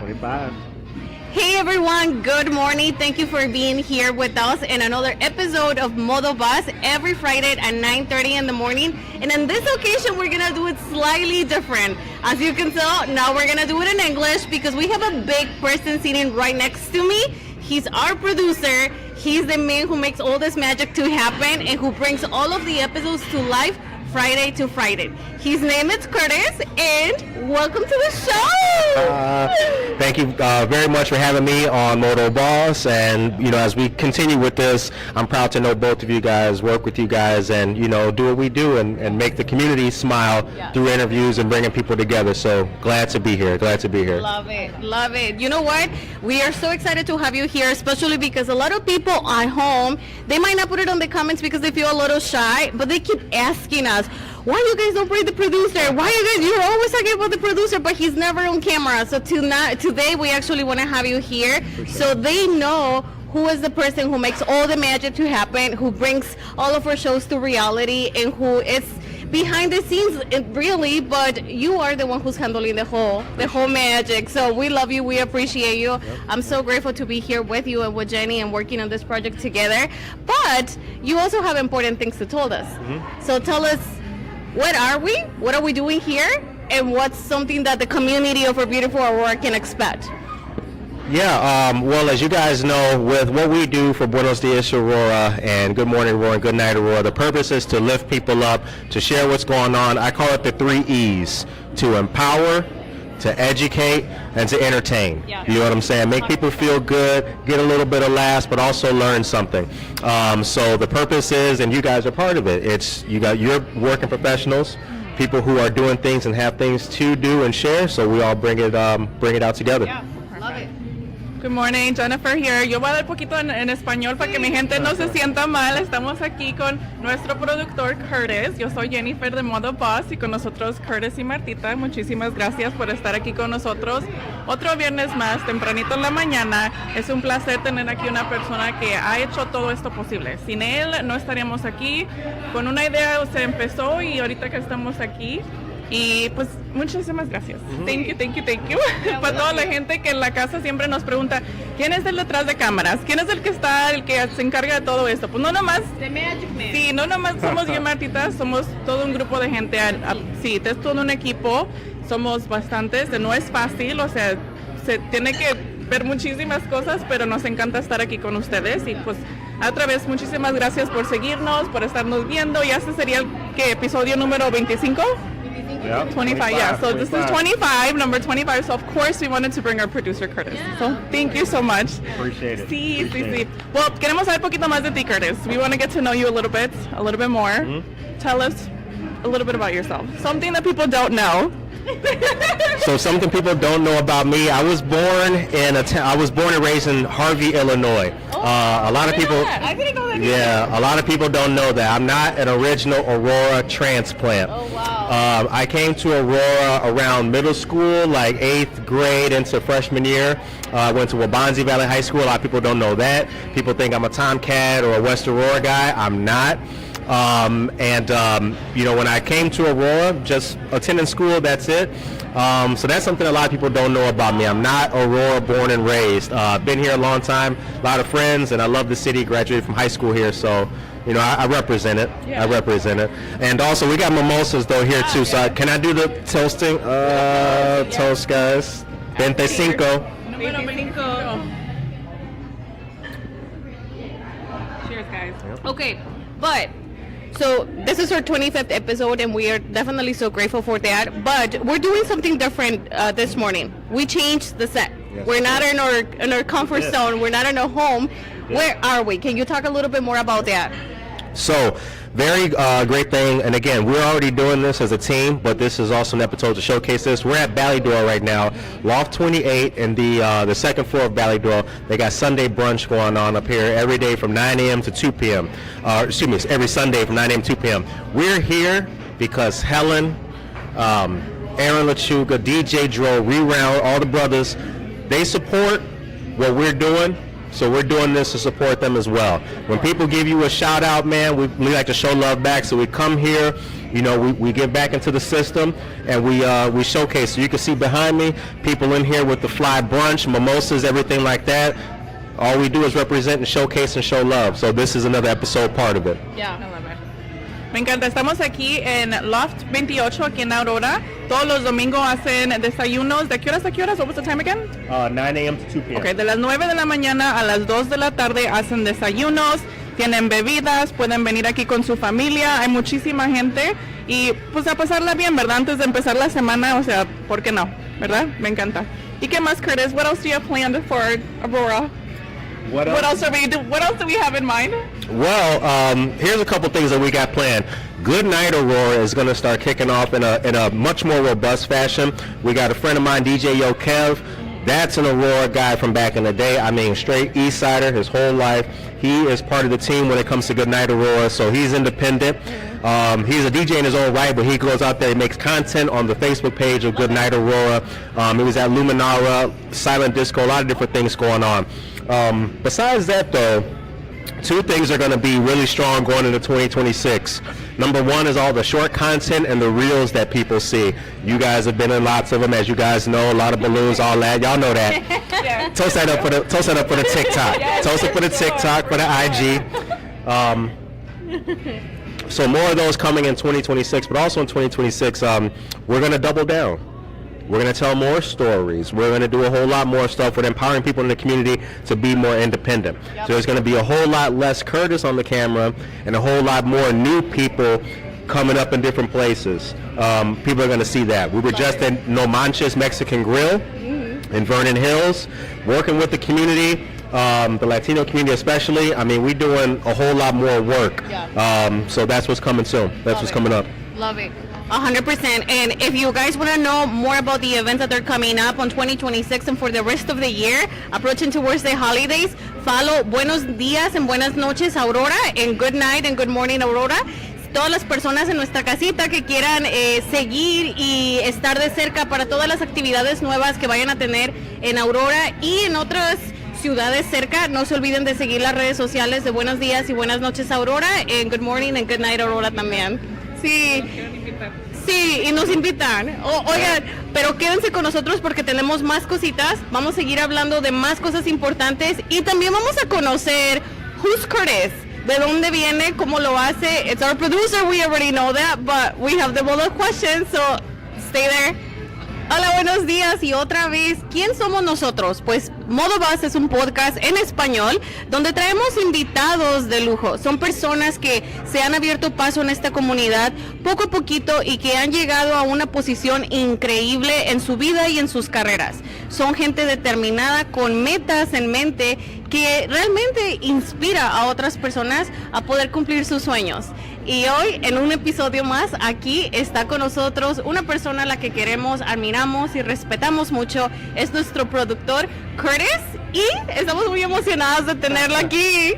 25. Hey everyone, good morning. Thank you for being here with us in another episode of Modo Boss every Friday at 9:30 in the morning. And on this occasion, we're gonna do it slightly different. As you can tell, now we're gonna do it in English because we have a big person sitting right next to me. He's our producer. He's the man who makes all this magic to happen and who brings all of the episodes to life Friday to Friday. His name is Curtis, and welcome to the show! Thank you very much for having me on Modo Boss, and as we continue with this, I'm proud to know both of you guys, work with you guys, and do what we do and make the community smile through interviews and bringing people together. So glad to be here, Love it, love it. You know what? We are so excited to have you here, especially because a lot of people at home, they might not put it on the comments because they feel a little shy, but they keep asking us, why you guys don't bring the producer? You're always talking about the producer, but he's never on camera. So today we actually want to have you here so they know who is the person who makes all the magic to happen, who brings all of our shows to reality, and who is behind the scenes really, but you are the one who's handling the whole magic. So we love you, we appreciate you. I'm so grateful to be here with you and with Jenny and working on this project together. But you also have important things to tell us. So tell us, what are we doing here, and what's something that the community of our beautiful Aurora can expect? Well, as you guys know, with what we do for Buenos, días, Aurora, and Good Morning Aurora and Good Night Aurora, the purpose is to lift people up, to share what's going on. I call it the 3 E's: to empower, to educate, and to entertain. You know what I'm saying? Make people feel good, get a little bit of laughs, but also learn something. So the purpose is, and you guys are part of it, you're working professionals, people who are doing things and have things to do and share, so we all bring it out together. Love it. Good morning, Jennifer here. Yo voy a dar poquito en español para que mi gente no se sienta mal. Estamos aquí con nuestro productor Curtis. Yo soy Jennifer de Modo Boss y con nosotros Curtis y Martita. Muchísimas gracias por estar aquí con nosotros. Otro viernes más, tempranito en la mañana. Es un placer tener aquí una persona que ha hecho todo esto posible. Sin él no estaríamos aquí. Con una idea se empezó y ahorita que estamos aquí. Y pues muchísimas gracias. Thank you. Para toda la gente que en la casa siempre nos pregunta, ¿quién es el detrás de cámaras? ¿Quién es el que se encarga de todo esto? Pues no nomás. The Magic Man. Sí, no nomás somos yo y Martita, somos todo un grupo de gente. Sí, es todo un equipo, somos bastantes, no es fácil, o sea, se tiene que ver muchísimas cosas, pero nos encanta estar aquí con ustedes y pues otra vez muchísimas gracias por seguirnos, por estarnos viendo. Y este sería el episodio número 25. 25, yeah. So this is 25, number 25. So of course we wanted to bring our producer Curtis. So thank you so much. Appreciate it. Sí. Well, queremos saber un poquito más de ti, Curtis. We want to get to know you a little bit more. Tell us a little bit about yourself. Something that people don't know. So something people don't know about me, I was born and raised in Harvey, Illinois. A lot of people, I didn't know that either. Yeah, a lot of people don't know that. I'm not an original Aurora transplant. Oh, wow. I came to Aurora around middle school, like 8th grade into freshman year. I went to Wabanzi Valley High School. A lot of people don't know that. People think I'm a Tomcat or a West Aurora guy. I'm not. When I came to Aurora, just attending school, that's it. So that's something a lot of people don't know about me. I'm not Aurora born and raised. Been here a long time, a lot of friends, and I love the city. Graduated from high school here, so I represent it. Yeah. I represent it. And also, we got mimosas though here too. So can I do the toasting? Toast, guys. 25. Número 25. Cheers, guys. Okay, but so this is our 25th episode, and we are definitely so grateful for that. But we're doing something different this morning. We changed the set. Yes. We're not in our comfort zone. We're not in our home. Yes. Where are we? Can you talk a little bit more about that? So, very great thing, and again, we're already doing this as a team, but this is also an episode to showcase this. We're at Ballydor right now, Loft 28, in the second floor of Ballydor. They got Sunday brunch going on up here every day from 9 a.m. to 2 p.m. Every Sunday from 9 a.m. to 2 p.m. We're here because Helen, Aaron LaChuga, DJ Dro, Reround, all the brothers, they support what we're doing. So we're doing this to support them as well. When people give you a shout out, man, we like to show love back. So we come here, you know, we get back into the system and we showcase. So you can see behind me, people in here with the fly brunch, mimosas, everything like that. All we do is represent and showcase and show love. So this is another episode part of it. Yeah, I love it. Me encanta. Estamos aquí en Loft 28, aquí en Aurora. Todos los domingos hacen desayunos. ¿De qué horas a qué horas? What was the time again? 9 a.m. to 2 p.m. Okay, de las 9 de la mañana a las 2 de la tarde hacen desayunos, tienen bebidas, pueden venir aquí con su familia, hay muchísima gente y pues a pasarla bien, ¿verdad? Antes de empezar la semana, o sea, ¿por qué no? ¿Verdad? Me encanta. ¿Y qué más, Curtis? What else do you have planned for Aurora? What else do we have in mind? Well, here's a couple things that we got planned. Good Night Aurora is going to start kicking off in a much more robust fashion. We got a friend of mine, DJ Yo Kev. That's an Aurora guy from back in the day. I mean, straight East Sider his whole life. He is part of the team when it comes to Good Night Aurora, so he's independent. He's a DJ in his own right, but he goes out there and makes content on the Facebook page of Good Night Aurora. He was at Luminara, Silent Disco, a lot of different things going on. Besides that, though, two things are going to be really strong going into 2026. Number one is all the short content and the reels that people see. You guys have been in lots of them, as you guys know, a lot of balloons, all that. Y'all know that. Yeah. Toast that up for the TikTok. Toast it for the TikTok, for the IG. So more of those coming in 2026, but also in 2026, we're going to double down. We're going to tell more stories. We're going to do a whole lot more stuff with empowering people in the community to be more independent. Yep. So there's going to be a whole lot less Curtis on the camera and a whole lot more new people coming up in different places. People are going to see that. We were just in No Manches Mexican Grill in Vernon Hills, working with the community, the Latino community especially. I mean, we're doing a whole lot more work. Yeah. So that's what's coming soon. That's what's coming up. Love it. 100%. And if you guys want to know more about the events that are coming up on 2026 and for the rest of the year, approaching towards the holidays, follow Buenos Días and Buenas Noches Aurora and Good Night and Good Morning Aurora. Todas las personas en nuestra casita que quieran seguir y estar de cerca para todas las actividades nuevas que vayan a tener en Aurora y en otras ciudades cerca, no se olviden de seguir las redes sociales de Buenos Días y Buenas Noches Aurora en Good Morning and Good Night Aurora también. Sí, y nos invitan. Oigan, pero quédense con nosotros porque tenemos más cositas. Vamos a seguir hablando de más cosas importantes y también vamos a conocer who's Curtis, de dónde viene, cómo lo hace. It's our producer, we already know that, but we have the lot of questions, so stay there. Hola, buenos días y otra vez, ¿quién somos nosotros? Pues Modo Boss es un podcast en español donde traemos invitados de lujo. Son personas que se han abierto paso en esta comunidad poco a poquito y que han llegado a una posición increíble en su vida y en sus carreras. Son gente determinada con metas en mente que realmente inspira a otras personas a poder cumplir sus sueños. Y hoy, en un episodio más, aquí está con nosotros una persona a la que queremos, admiramos y respetamos mucho. Es nuestro productor, Curtis, y estamos muy emocionados de tenerlo aquí.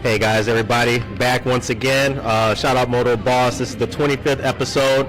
Hey guys, everybody, back once again. Shout out Modo Boss. This is the 25th episode.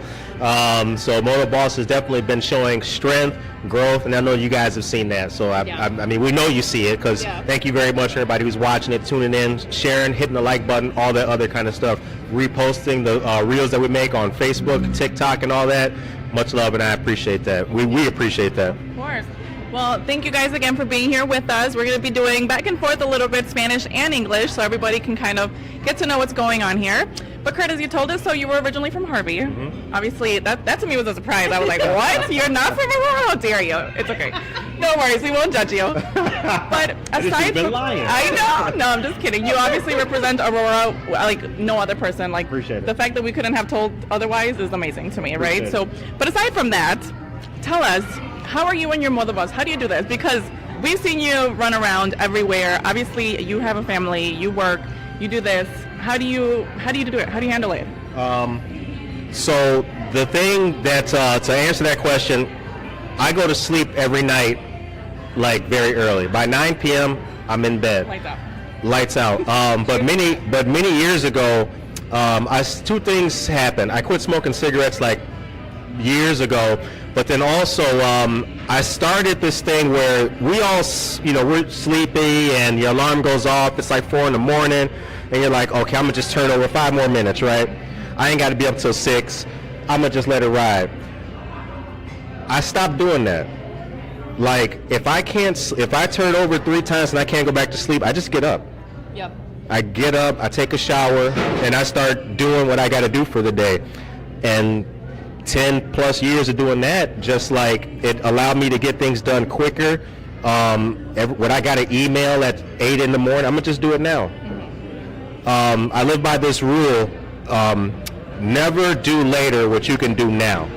So Modo Boss has definitely been showing strength, growth, and I know you guys have seen that. So I mean, we know you see it because thank you very much everybody who's watching it, tuning in, sharing, hitting the like button, all that other kind of stuff, reposting the reels that we make on Facebook, TikTok, and all that. Much love, and I appreciate that. We appreciate that. Of course. Well, thank you guys again for being here with us. We're going to be doing back and forth a little bit Spanish and English so everybody can kind of get to know what's going on here. But Curtis, you told us so you were originally from Harvey. Mm-hmm. Obviously, that to me was a surprise. I was like, what? You're not from Aurora? How dare you? It's okay. No worries. We won't judge you. But aside from... I know. No, I'm just kidding. You obviously represent Aurora like no other person. Like, appreciate it. The fact that we couldn't have told otherwise is amazing to me, right? So, but aside from that, tell us, how are you and your Modo Boss? How do you do this? Because we've seen you run around everywhere. Obviously, you have a family, you work, you do this. How do you do it? How do you handle it? So the thing that to answer that question, I go to sleep every night like very early. By 9 p.m. I'm in bed. Lights out. But many years ago, two things happened. I quit smoking cigarettes like years ago. But then also, I started this thing where we all, we're sleepy and the alarm goes off. It's like 4 a.m. and you're like, okay, I'm gonna just turn over 5 more minutes, right? I ain't got to be up till 6. I'm gonna just let it ride. I stopped doing that. Like, if I turn over 3 times and I can't go back to sleep, I just get up. Yep. I get up, I take a shower, and I start doing what I got to do for the day. And 10 plus years of doing that, just like it allowed me to get things done quicker. When I got an email at 8 in the morning, I'm gonna just do it now. I live by this rule, never do later what you can do now.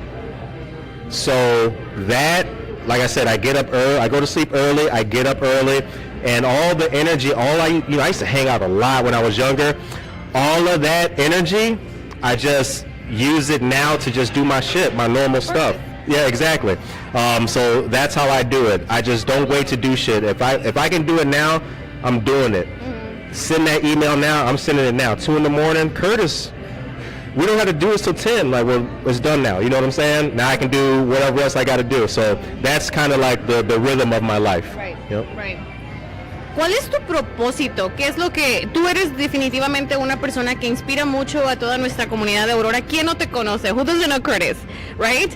So that, like I said, I get up early, I go to sleep early, I get up early, and all the energy, I used to hang out a lot when I was younger. All of that energy, I just use it now to just do my shit, my normal stuff. Yeah, exactly. So that's how I do it. I just don't wait to do shit. If I can do it now, I'm doing it. Send that email now, I'm sending it now. 2 in the morning, Curtis, we don't have to do this till 10. Like, it's done now. You know what I'm saying? Now I can do whatever else I got to do. So that's kind of like the rhythm of my life. Right. Yep. Right. ¿Cuál es tu propósito? ¿Qué es lo que tú eres? Definitivamente una persona que inspira mucho a toda nuestra comunidad de Aurora. ¿Quién no te conoce? Who doesn't know Curtis, right?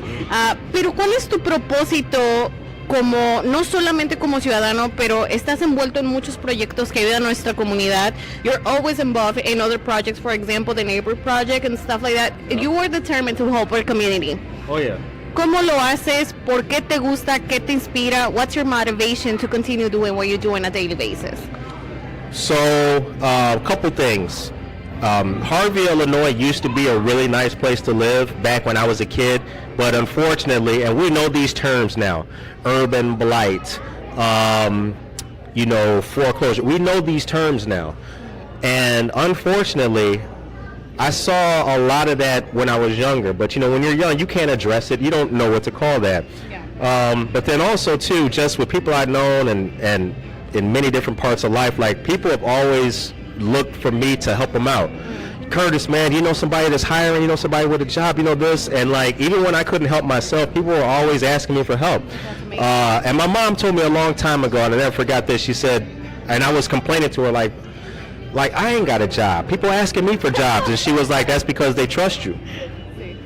Pero ¿cuál es tu propósito como, no solamente como ciudadano, pero estás envuelto en muchos proyectos que ayudan a nuestra comunidad? You're always involved in other projects, for example, the Neighbor Project and stuff like that. You are determined to help our community. Oh, yeah. ¿Cómo lo haces? ¿Por qué te gusta? ¿Qué te inspira? What's your motivation to continue doing what you're doing on a daily basis? So, a couple things. Harvey, Illinois used to be a really nice place to live back when I was a kid, but unfortunately, and we know these terms now, urban blight, foreclosure, we know these terms now. And unfortunately, I saw a lot of that when I was younger, but when you're young, you can't address it. You don't know what to call that. Yeah. But then also too, just with people I've known and in many different parts of life, like people have always looked for me to help them out. Curtis, man, you know somebody that's hiring, you know somebody with a job, you know this, and like even when I couldn't help myself, people were always asking me for help. And my mom told me a long time ago, and I never forgot this. She said, and I was complaining to her like I ain't got a job. People asking me for jobs, and she was like, that's because they trust you.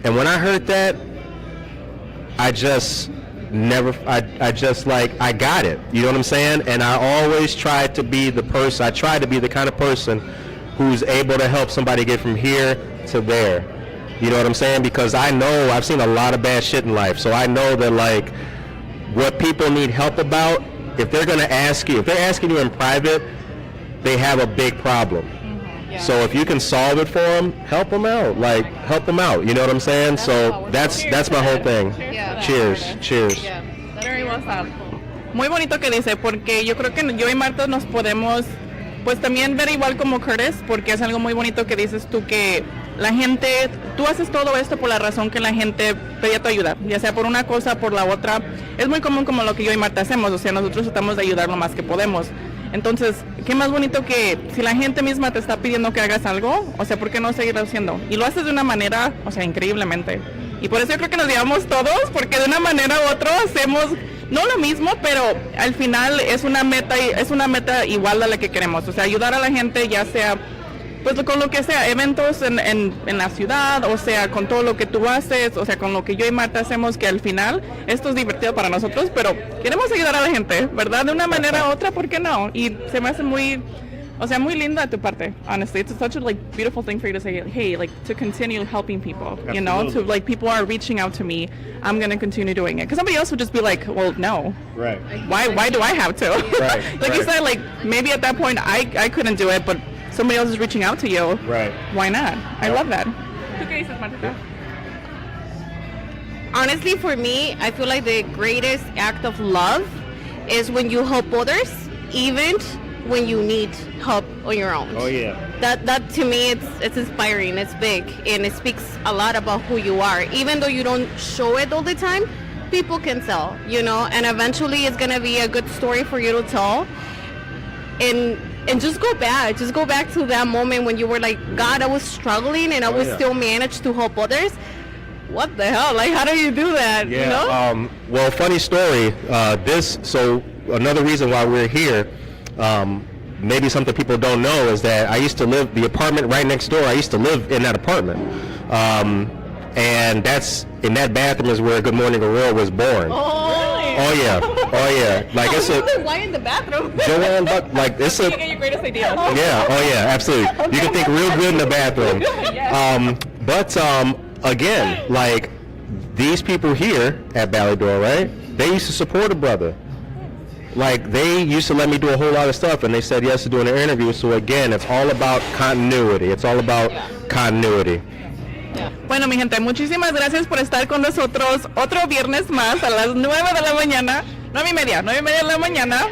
And when I heard that, I just I got it. You know what I'm saying? And I always tried to be the person. I tried to be the kind of person who's able to help somebody get from here to there. You know what I'm saying? Because I know I've seen a lot of bad shit in life, so I know that like what people need help about, if they're gonna ask you, if they're asking you in private, they have a big problem. Mm-hmm. Yeah. So if you can solve it for them, help them out. Like help them out. You know what I'm saying? So that's my whole thing. Yeah. Cheers. Yeah. Very well said. Muy bonito que dice, porque yo creo que yo y Marta nos podemos pues también ver igual como Curtis, porque es algo muy bonito que dices tú, que la gente, tú haces todo esto por la razón que la gente pedía tu ayuda, ya sea por una cosa, por la otra. Es muy común como lo que yo y Marta hacemos, o sea, nosotros tratamos de ayudar lo más que podemos. Entonces, qué más bonito que si la gente misma te está pidiendo que hagas algo, o sea, ¿por qué no seguirlo haciendo? Y lo haces de una manera, o sea, increíblemente. Y por eso yo creo que nos llevamos todos, porque de una manera u otra hacemos no lo mismo, pero al final es una meta igual a la que queremos, o sea, ayudar a la gente, ya sea pues con lo que sea, eventos en la ciudad, o sea, con todo lo que tú haces, o sea, con lo que yo y Marta hacemos, que al final esto es divertido para nosotros, pero queremos ayudar a la gente, ¿verdad? De una manera u otra, ¿por qué no? Y se me hace muy, o sea, muy linda de tu parte, honestly. It's such a like beautiful thing for you to say, hey, like to continue helping people, you know, to like people are reaching out to me, I'm going to continue doing it. Because somebody else would just be like, well, no. Right. Why do I have to? Right. Like you said, like maybe at that point I couldn't do it, but somebody else is reaching out to you. Right. Why not? I love that. ¿Tú qué dices, Marta? Honestly, for me, I feel like the greatest act of love is when you help others, even when you need help on your own. Oh yeah. That to me, it's inspiring. It's big, and it speaks a lot about who you are. Even though you don't show it all the time, people can tell, you know. And eventually, it's gonna be a good story for you to tell. And just go back to that moment when you were like, God, I was struggling and I would still manage to help others. what the hell? Like, how do you do that? Yeah. You know? Well, funny story. So another reason why we're here, maybe something people don't know is that I used to live the apartment right next door. I used to live in that apartment, and in that bathroom is where Good Morning Aurora was born. Oh yeah. Like it's a. Why in the bathroom? Joanne, like it's a. You get your greatest idea. Yeah. Oh yeah. Absolutely. You can think real good in the bathroom. Again, like these people here at Ballydor, right? They used to support a brother. Like they used to let me do a whole lot of stuff, and they said yes to doing an interview. So again, it's all about continuity. It's all about continuity. Bueno, mi gente, muchísimas gracias por estar con nosotros otro viernes más a las 9 de la mañana, 9:30 de la mañana.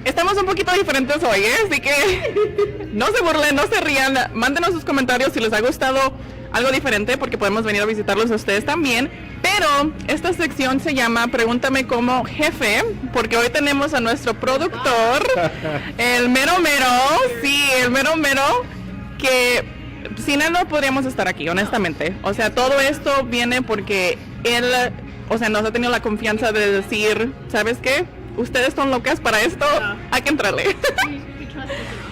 Estamos un poquito diferentes hoy, así que no se burlen, no se rían, mándenos sus comentarios si les ha gustado algo diferente, porque podemos venir a visitarlos a ustedes también. Pero esta sección se llama Pregúntame como jefe, porque hoy tenemos a nuestro productor, el mero, que sin él no podríamos estar aquí, honestamente. O sea, todo esto viene porque él, nos ha tenido la confianza de decir, ¿sabes qué? Ustedes son locas para esto, hay que entrarle.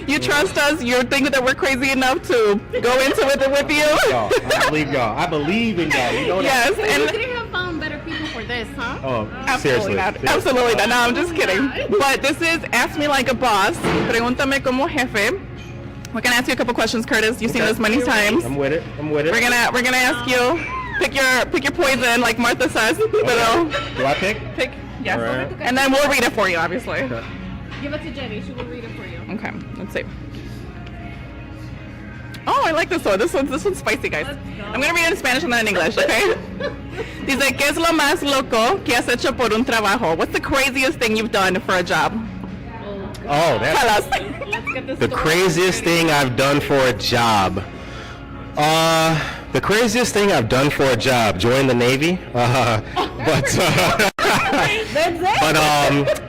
You trust us. You think that we're crazy enough to go into it with you. I believe y'all. I believe in y'all. You know yes, that? And you couldn't have found better people for this, huh? Oh, absolutely not. Absolutely not. No, I'm just kidding. But this is Ask Me Like a Boss. Pregúntame como jefe. We're gonna ask you a couple questions, Curtis. You've seen this many times. I'm with it. We're gonna ask you pick your poison, like Martha says. Do I pick? Pick. Yes. Right. And then we'll read it for you, obviously. Okay. Give it to Jenny. She will read it for you. Okay, let's see. Oh, I like this one. This one's spicy, guys. I'm gonna read it in Spanish and then in English, okay? Dice, ¿qué es lo más loco que has hecho por un trabajo? What's the craziest thing you've done for a job? Oh, Tell us. Let's get this the craziest thing I've done for a job. The craziest thing I've done for a job, join the Navy. But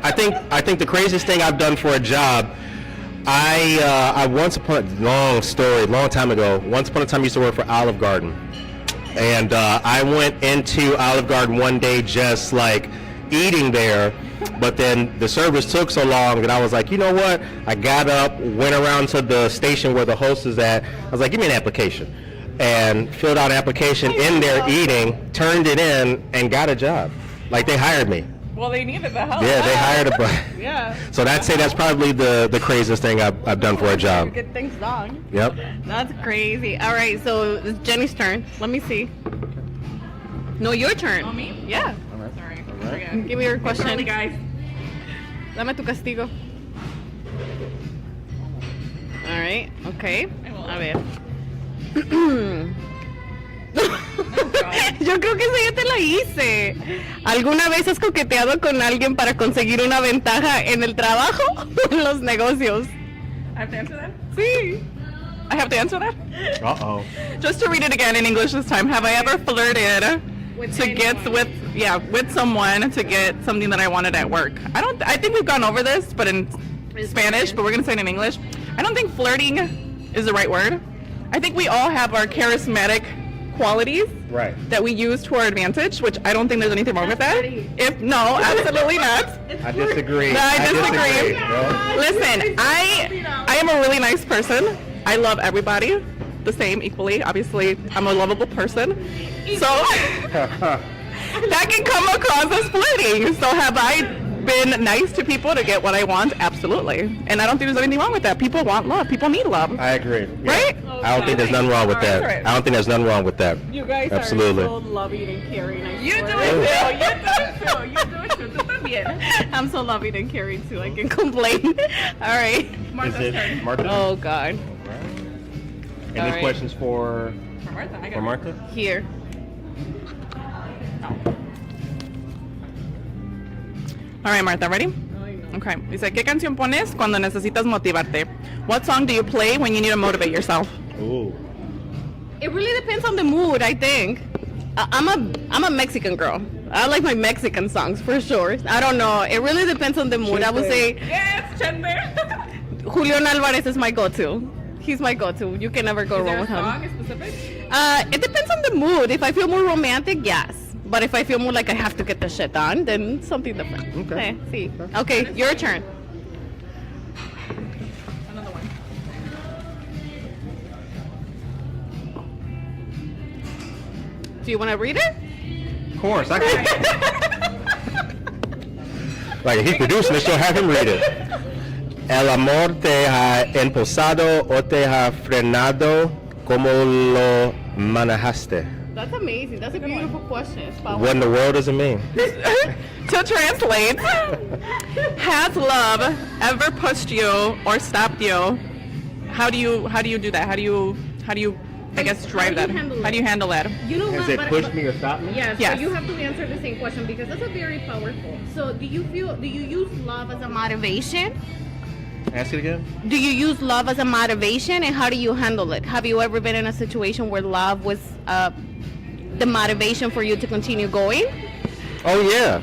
I think the craziest thing I've done for a job, I once upon a long time ago, once upon a time used to work for Olive Garden. And I went into Olive Garden one day just like eating there, but then the service took so long that I was like, you know what? I got up, went around to the station where the host is at. I was like, give me an application. And filled out an application in there eating, turned it in, and got a job. Like they hired me. Well, they needed the help. Yeah, they hired a bunch. Yeah. So I'd say that's probably the craziest thing I've done for a job. Get things done. Yep. That's crazy. All right, so it's Jenny's turn. Let me see. No, your turn. Oh, me? Yeah. Sorry. Alright. Give me your question. Early, guys. Dame tu castigo. All right. Okay. A ver. Yo creo que esa ya te la hice. ¿Alguna vez has coqueteado con alguien para conseguir una ventaja en el trabajo o en los negocios? I have to answer that? Sí. I have to answer that? Uh-oh. Just to read it again in English this time. Have I ever flirted with someone to get something that I wanted at work? I think we've gone over this, but in Spanish, but we're going to say it in English. I don't think flirting is the right word. I think we all have our charismatic qualities that we use to our advantage, which I don't think there's anything wrong with that. No, absolutely not. I disagree. No, I disagree. No. Listen, I am a really nice person. I love everybody the same equally. Obviously, I'm a lovable person. So that can come across as flirting. So have I been nice to people to get what I want? Absolutely. And I don't think there's anything wrong with that. People want love. People need love. I agree. Yeah. Right? I don't think there's nothing wrong with that. Right. I don't think there's nothing wrong with that. You guys Absolutely. are so loving and caring. You do it too. You do it too. Tú también. I'm so loving and caring too. I can complain. All right. Martha's turn. Martha? Oh God. Any All right. questions for Martha, I got for Martha? Here. All right, Martha, ready? Okay. Dice, ¿qué canción pones cuando necesitas motivarte? What song do you play when you need to motivate yourself? Ooh. It really depends on the mood, I think. I'm a Mexican girl. I like my Mexican songs for sure. I don't know. It really depends on the mood. I would say Yes, Siempre. Julián Álvarez is my go-to. He's my go-to. You can never go wrong with him. Specific? It depends on the mood. If I feel more romantic, yes. But if I feel more like I have to get the shit done, then something different. Okay. See. Okay, your turn. Another one. Do you want to read it? Of course, I can. Like, if he's producing this, you'll have him read it. El amor te ha impulsado o te ha frenado, ¿cómo lo manejaste? That's amazing. That's a beautiful question. What in the world does it mean? To translate, has love ever pushed you or stopped you? How do you do that? How do you I guess drive that? How do you handle that? You know Has what? it pushed me or stopped me? Yeah, Yes. so you have to answer the same question because that's a very powerful. So do you use love as a motivation? Ask it again. Do you use love as a motivation, and how do you handle it? Have you ever been in a situation where love was the motivation for you to continue going? Oh, yeah.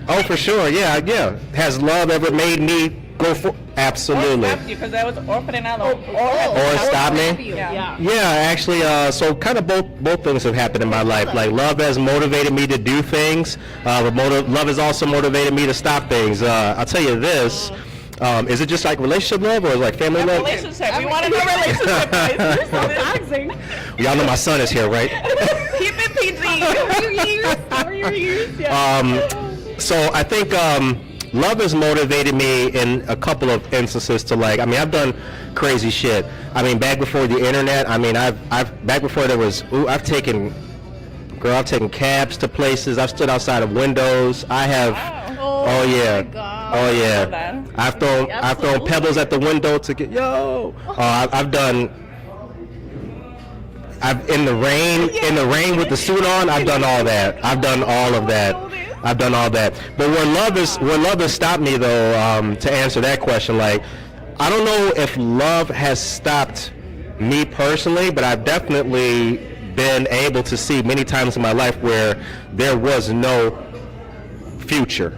Oh, for sure. Yeah. Has love ever made me go for? Absolutely. Or stopped you because that was or frenado. Or stop me? Yeah. Yeah, actually, so kind of both things have happened in my life. Like, love has motivated me to do things, but love has also motivated me to stop things. I'll tell you this. Is it just like relationship love or is it like family love? Relationship. We want to know relationship, guys. You're so relaxing. Y'all know my son is here, right? Keep it PG. Cover your ears. Yeah. So I think love has motivated me in a couple of instances to I've done crazy shit. I mean, back before the internet, back before there was, I've taken cabs to places. I've stood outside of windows. I have, Oh my God. Oh yeah. love that. I've thrown pebbles at the window to get, I've in the rain with the suit on. I've done all that. I've done all of that. But where love has stopped me though, to answer that question, I don't know if love has stopped me personally, but I've definitely been able to see many times in my life where there was no future.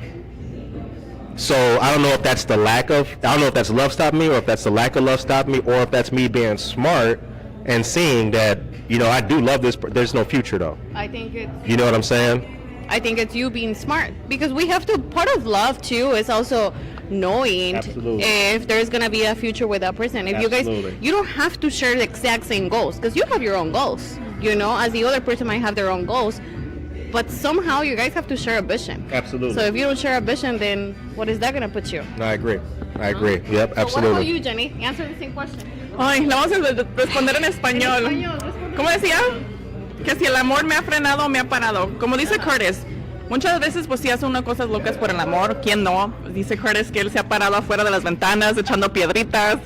So I don't know if that's love stopping me, or if that's the lack of love stopping me, or if that's me being smart and seeing that, I do love this, but there's no future though. I think it's. You know what I'm saying? I think it's you being smart because we have to. Part of love too is also knowing Absolutely. if there's gonna be a future with that person. If Absolutely. you don't have to share the exact same goals because you have your own goals. As the other person might have their own goals, but somehow you guys have to share a vision. Absolutely. So if you don't share a vision, then what is that gonna put you? No, I agree. Yep, So absolutely. what about you, Jenny? Answer the same question. Ay, le vamos a responder en español. ¿Cómo decía? Que si el amor me ha frenado o me ha parado. Como dice Curtis, muchas veces pues sí hace uno cosas locas por el amor. ¿Quién no? Dice Curtis que él se ha parado afuera de las ventanas echando piedritas,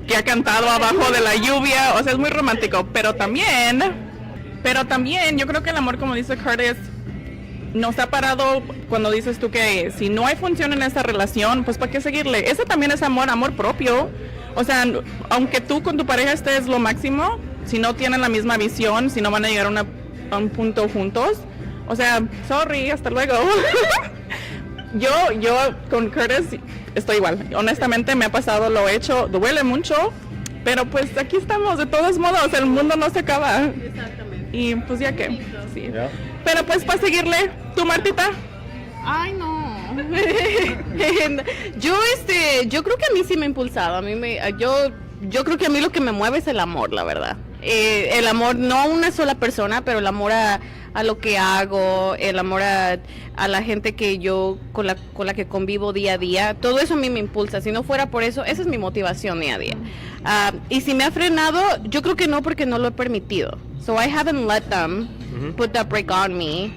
que ha cantado abajo de la lluvia. O sea, es muy romántico. Pero también yo creo que el amor, como dice Curtis, nos ha parado cuando dices tú que si no hay función en esa relación, pues ¿para qué seguirle? Ese también es amor propio. O sea, aunque tú con tu pareja estés lo máximo, si no tienen la misma visión, si no van a llegar a un punto juntos, o sea, sorry, hasta luego. Yo con Curtis estoy igual. Honestamente me ha pasado, lo he hecho, duele mucho, pero pues aquí estamos, de todos modos, el mundo no se acaba. Exactamente. Y pues ya que, sí. Yeah. Pero pues para seguirle, ¿tú, Martita? Ay, no. Yo creo que a mí sí me ha impulsado. Yo creo que a mí lo que me mueve es el amor, la verdad. El amor, no a una sola persona, pero el amor a lo que hago, el amor a la gente que con la que convivo día a día. Todo eso a mí me impulsa. Si no fuera por eso, esa es mi motivación día a día. Y si me ha frenado, yo creo que no, porque no lo he permitido. So I haven't let them put that brake on me.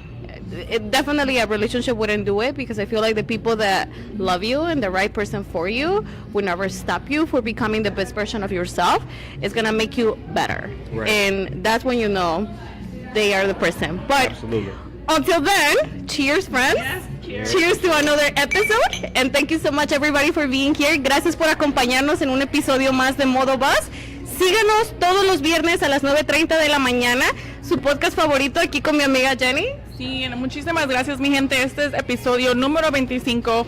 Definitely a relationship wouldn't do it, because I feel like the people that love you and the right person for you will never stop you for becoming the best version of yourself. It's gonna make you better. Right. And that's when you know they are the person. But Absolutely. until then, cheers, friends. Yes, Cheers to another episode. And thank you so much, everybody, for being here. Gracias por acompañarnos en un episodio más de Modo Boss. Síganos todos los viernes a las 9:30 de la mañana. Su podcast favorito, aquí con mi amiga Jenny. Sí, muchísimas gracias, mi gente. Este es episodio número 25.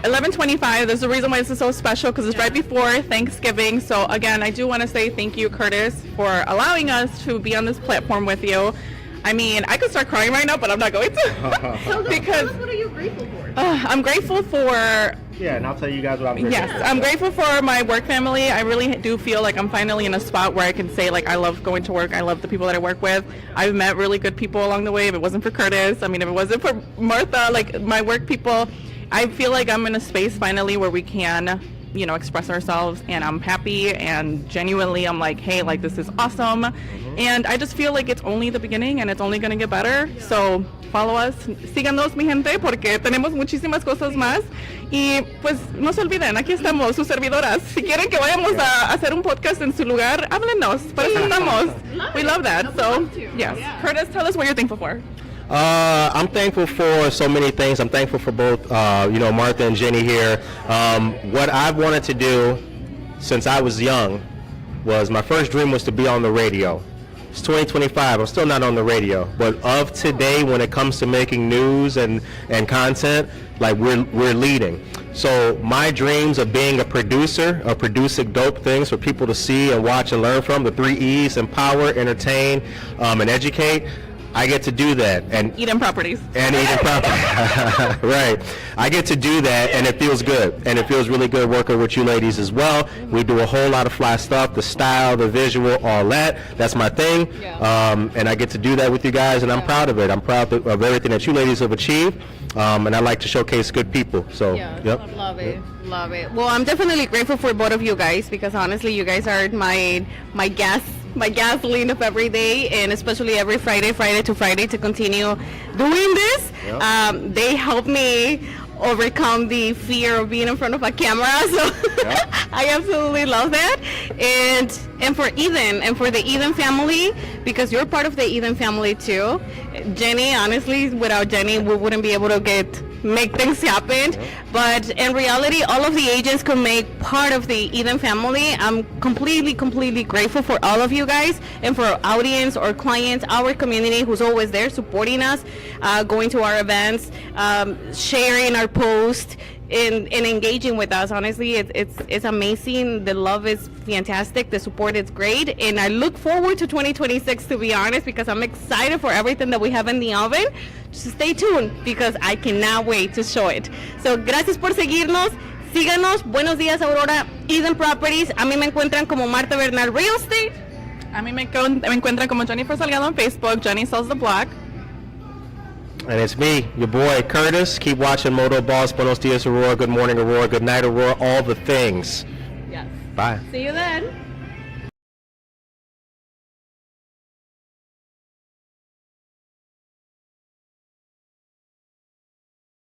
11:25. There's a reason why this is so special because it's right before Thanksgiving. So again, I do want to say thank you, Curtis, for allowing us to be on this platform with you. I mean, I could start crying right now, but I'm not going to. Because what are you grateful for? I'm grateful for. Yeah, and I'll tell you guys what I'm grateful Yes, for. I'm grateful for my work family. I really do feel like I'm finally in a spot where I can say, like, I love going to work. I love the people that I work with. I've met really good people along the way. If it wasn't for Curtis, I mean, if it wasn't for Martha, like, my work people, I feel like I'm in a space finally where we can, you know, express ourselves, and I'm happy, and genuinely I'm like, hey, like, this is awesome. And I just feel like it's only the beginning and it's only going to get better. So follow us, síganos, mi gente, porque tenemos muchísimas cosas más. Y pues no se olviden, aquí estamos, sus servidoras. Si quieren que vayamos a hacer un podcast en su lugar, háblenos, para eso estamos. We love that. So, yes. Curtis, tell us what you're thankful for. I'm thankful for so many things. I'm thankful for both, Martha and Jenny here. What I've wanted to do since I was young was, my first dream was to be on the radio. It's 2025. I'm still not on the radio, but of today, when it comes to making news and content, like, we're leading. So my dreams of being a producer, of producing dope things for people to see and watch and learn from, the 3 E's: empower, entertain, and educate. I get to do that, and Eden Properties. Right. I get to do that, and it feels good, and it feels really good working with you ladies as well. We do a whole lot of fly stuff, the style, the visual, all that. That's my thing, and I get to do that with you guys, and I'm proud of it. I'm proud of everything that you ladies have achieved, and I like to showcase good people. So, yep. Love it. Love it. Well, I'm definitely grateful for both of you guys, because honestly, you guys are my gasoline of every day, and especially every Friday to Friday, to continue doing this. Yep. They help me overcome the fear of being in front of a camera, so Yep. I absolutely love that. And for Eden, and for the Eden family, because you're part of the Eden family too. Jenny, honestly, without Jenny, we wouldn't be able to make things happen. But in reality, all of the agents can make part of the Eden family. I'm completely grateful for all of you guys, and for our audience, our clients, our community who's always there supporting us, going to our events, sharing our posts, and engaging with us. Honestly, it's amazing. The love is fantastic. The support is great. And I look forward to 2026, to be honest, because I'm excited for everything that we have in the oven. Just stay tuned, because I cannot wait to show it. So, gracias por seguirnos. Síganos. Buenos días, Aurora. Eden Properties. A mí me encuentran como Marta Bernal Real Estate. A mí me encuentran como Jennifer Salgado on Facebook. Jenny sells the block. And it's me, your boy Curtis. Keep watching Modo Boss, Buenos Dias Aurora, Good Morning Aurora, Good Night Aurora, all the things. Yes. Bye. See you then.